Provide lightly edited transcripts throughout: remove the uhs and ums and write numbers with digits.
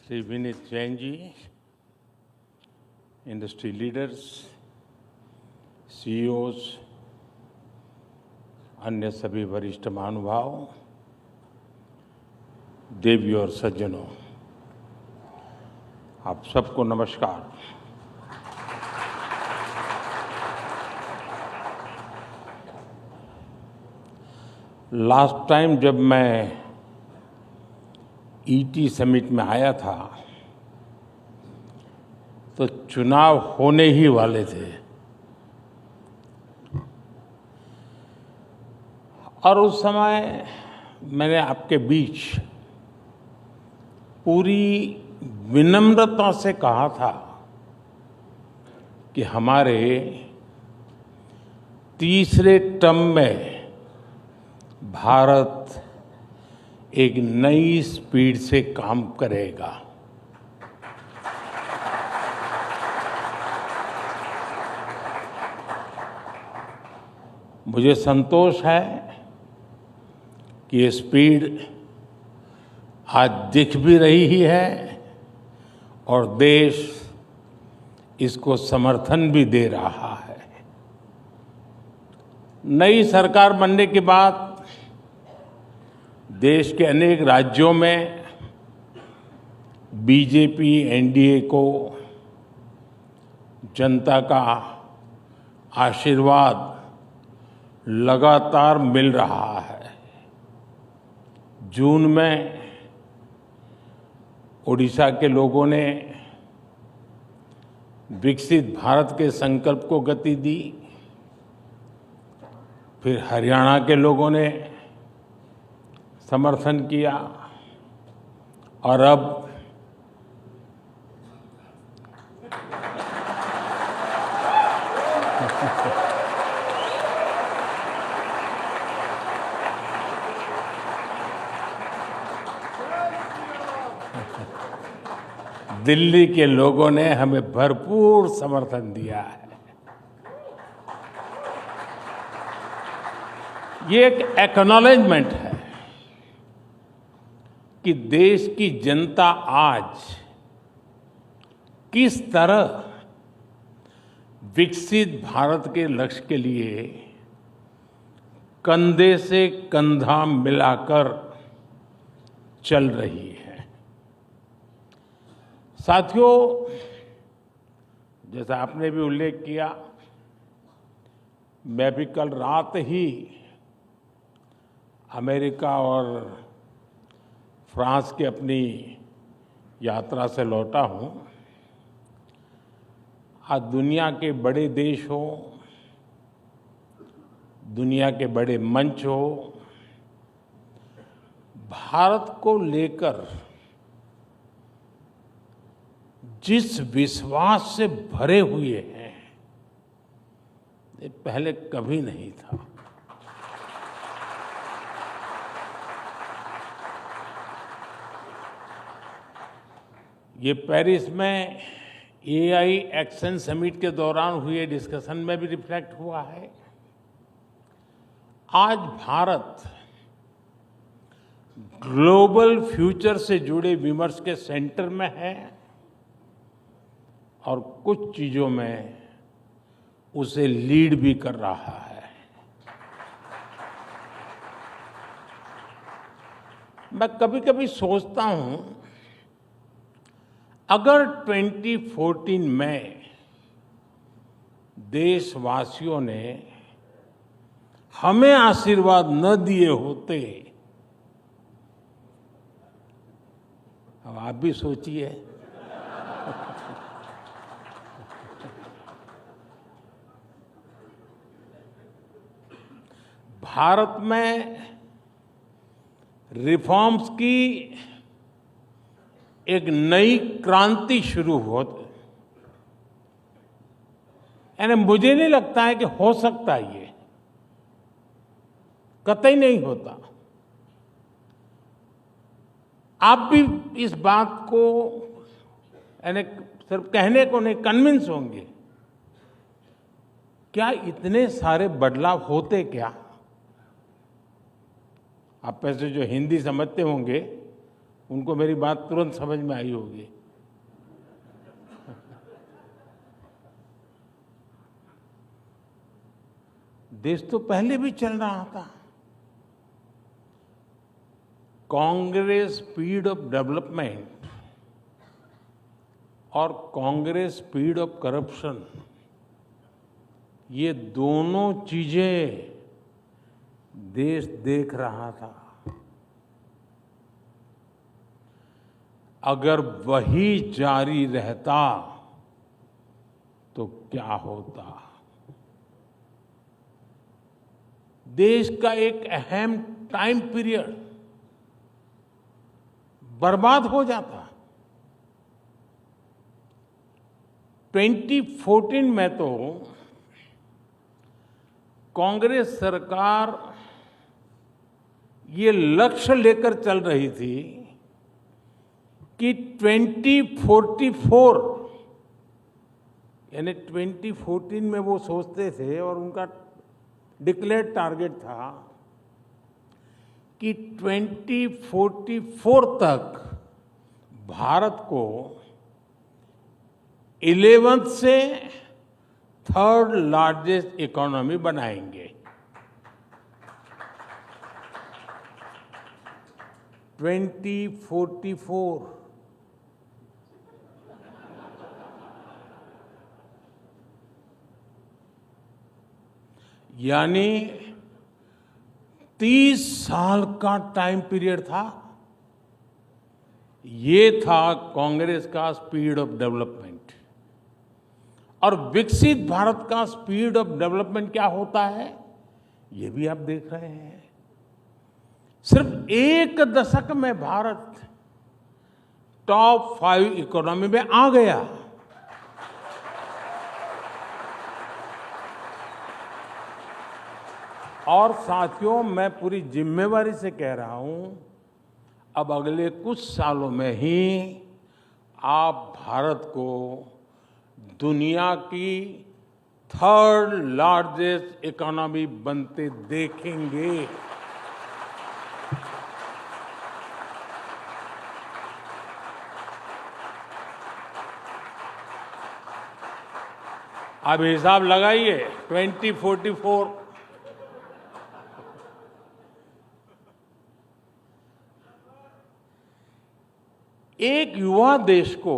Shri Vineet Jain ji, industry leaders, CEOs, अन्य सभी वरिष्ठ महानुभाव, देवियों और सज्जनों, आप सबको नमस्कार। लास्ट टाइम जब मैं ईटी समिट में आया था तो चुनाव होने ही वाले थे और उस समय मैंने आपके बीच पूरी विनम्रता से कहा था कि हमारे तीसरे टर्म में भारत एक नई स्पीड से काम करेगा। मुझे संतोष है कि ये स्पीड आज दिख भी रही ही है और देश इसको समर्थन भी दे रहा है। नई सरकार बनने के बाद देश के अनेक राज्यों में बीजेपी एनडीए को जनता का आशीर्वाद लगातार मिल रहा है। जून में ओडिशा के लोगों ने विकसित भारत के संकल्प को गति दी, फिर हरियाणा के लोगों ने समर्थन किया और अब दिल्ली के लोगों ने हमें भरपूर समर्थन दिया है। ये एक एक्नॉलेजमेंट है कि देश की जनता आज किस तरह विकसित भारत के लक्ष्य के लिए कंधे से कंधा मिलाकर चल रही है। साथियों, जैसा आपने भी उल्लेख किया, मैं भी कल रात ही अमेरिका और फ्रांस की अपनी यात्रा से लौटा हूं। आज दुनिया के बड़े देश हो, दुनिया के बड़े मंच हो, भारत को लेकर जिस विश्वास से भरे हुए हैं, ये पहले कभी नहीं था। ये पेरिस में एआई एक्शन समिट के दौरान हुए डिस्कशन में भी रिफ्लेक्ट हुआ है। आज भारत ग्लोबल फ्यूचर से जुड़े विमर्श के सेंटर में है और कुछ चीजों में उसे लीड भी कर रहा है। मैं कभी-कभी सोचता हूं, अगर 2014 में देशवासियों ने हमें आशीर्वाद न दिए होते, अब आप भी सोचिए, भारत में रिफॉर्म्स की एक नई क्रांति शुरू हो, यानी मुझे नहीं लगता है कि हो सकता है, ये कतई नहीं होता। आप भी इस बात को यानी सिर्फ कहने को नहीं, कन्विंस होंगे। क्या इतने सारे बदलाव होते क्या? आप में से जो हिंदी समझते होंगे उनको मेरी बात तुरंत समझ में आई होगी। देश तो पहले भी चल रहा था। कांग्रेस स्पीड ऑफ डेवलपमेंट और कांग्रेस स्पीड ऑफ करप्शन, ये दोनों चीजें देश देख रहा था। अगर वही जारी रहता तो क्या होता। देश का एक अहम टाइम पीरियड बर्बाद हो जाता। 2014 में तो कांग्रेस सरकार ये लक्ष्य लेकर चल रही थी कि 2044, यानी 2014 में वो सोचते थे और उनका डिक्लेयर्ड टारगेट था कि 2044 तक भारत को 11th से 3rd लार्जेस्ट इकोनॉमी बनाएंगे। 2044, यानी 30 साल का टाइम पीरियड था। ये था कांग्रेस का स्पीड ऑफ डेवलपमेंट। और विकसित भारत का स्पीड ऑफ डेवलपमेंट क्या होता है, ये भी आप देख रहे हैं। सिर्फ एक दशक में भारत टॉप 5 इकोनॉमी में आ गया। और साथियों, मैं पूरी जिम्मेवारी से कह रहा हूं, अब अगले कुछ सालों में ही आप भारत को दुनिया की 3rd लार्जेस्ट इकोनॉमी बनते देखेंगे। अब हिसाब लगाइए, 2044, एक युवा देश को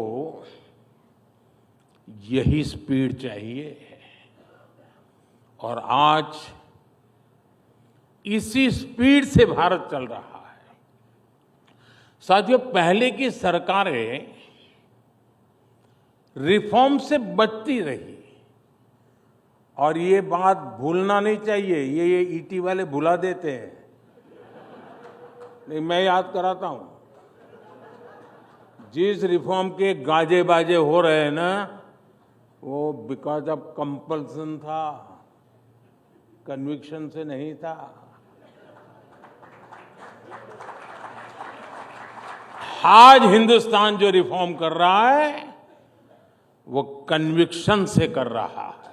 यही स्पीड चाहिए और आज इसी स्पीड से भारत चल रहा है। साथियों, पहले की सरकारें रिफॉर्म से बचती रही और ये बात भूलना नहीं चाहिए। ये ईटी वाले भुला देते हैं, लेकिन मैं याद कराता हूं। जिस रिफॉर्म के गाजे बाजे हो रहे हैं ना, वो बिकॉज ऑफ कंपल्सन था, कन्विक्शन से नहीं था। आज हिंदुस्तान जो रिफॉर्म कर रहा है वो कन्विक्शन से कर रहा है।